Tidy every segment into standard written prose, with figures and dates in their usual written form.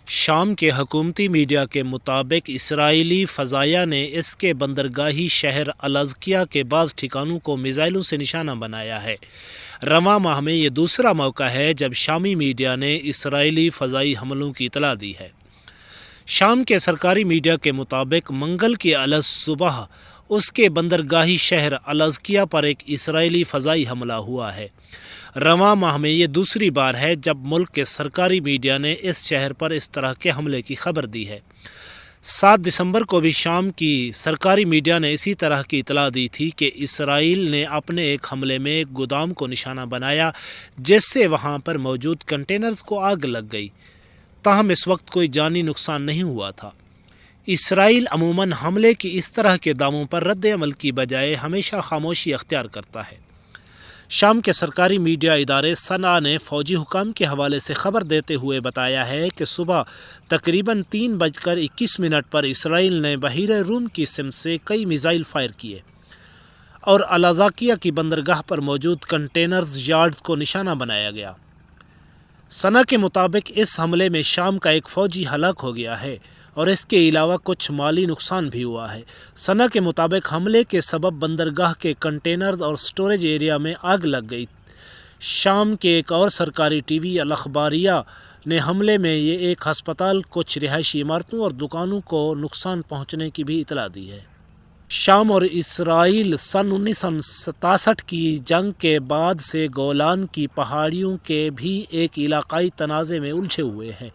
شام کے حکومتی میڈیا کے مطابق اسرائیلی فضائیہ نے اس کے بندرگاہی شہر الازکیہ کے بعض ٹھکانوں کو میزائلوں سے نشانہ بنایا ہے۔ رواں ماہ میں یہ دوسرا موقع ہے جب شامی میڈیا نے اسرائیلی فضائی حملوں کی اطلاع دی ہے۔ شام کے سرکاری میڈیا کے مطابق منگل کی الصبح صبح اس کے بندرگاہی شہر الازکیہ پر ایک اسرائیلی فضائی حملہ ہوا ہے۔ رواں ماہ میں یہ دوسری بار ہے جب ملک کے سرکاری میڈیا نے اس شہر پر اس طرح کے حملے کی خبر دی ہے۔ 7 دسمبر کو بھی شام کی سرکاری میڈیا نے اسی طرح کی اطلاع دی تھی کہ اسرائیل نے اپنے ایک حملے میں ایک گودام کو نشانہ بنایا جس سے وہاں پر موجود کنٹینرز کو آگ لگ گئی، تاہم اس وقت کوئی جانی نقصان نہیں ہوا تھا۔ اسرائیل عموماً حملے کی اس طرح کے دعووں پر رد عمل کی بجائے ہمیشہ خاموشی اختیار کرتا ہے۔ شام کے سرکاری میڈیا ادارے سنا نے فوجی حکام کے حوالے سے خبر دیتے ہوئے بتایا ہے کہ صبح تقریباً 3:21 پر اسرائیل نے بحیرہ روم کی سمت سے کئی میزائل فائر کیے اور الازکیہ کی بندرگاہ پر موجود کنٹینرز یارڈز کو نشانہ بنایا گیا۔ سنا کے مطابق اس حملے میں شام کا ایک فوجی ہلاک ہو گیا ہے اور اس کے علاوہ کچھ مالی نقصان بھی ہوا ہے۔ سنا کے مطابق حملے کے سبب بندرگاہ کے کنٹینرز اور سٹوریج ایریا میں آگ لگ گئی۔ شام کے ایک اور سرکاری ٹی وی الاخباریہ نے حملے میں یہ ایک ہسپتال، کچھ رہائشی عمارتوں اور دکانوں کو نقصان پہنچنے کی بھی اطلاع دی ہے۔ شام اور اسرائیل سن 1967 کی جنگ کے بعد سے گولان کی پہاڑیوں کے بھی ایک علاقائی تنازع میں الجھے ہوئے ہیں،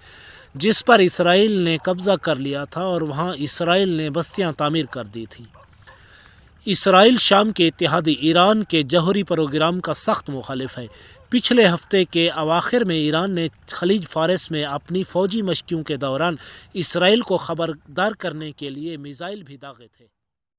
جس پر اسرائیل نے قبضہ کر لیا تھا اور وہاں اسرائیل نے بستیاں تعمیر کر دی تھیں۔ اسرائیل شام کے اتحادی ایران کے جوہری پروگرام کا سخت مخالف ہے۔ پچھلے ہفتے کے اواخر میں ایران نے خلیج فارس میں اپنی فوجی مشقوں کے دوران اسرائیل کو خبردار کرنے کے لیے میزائل بھی داغے تھے۔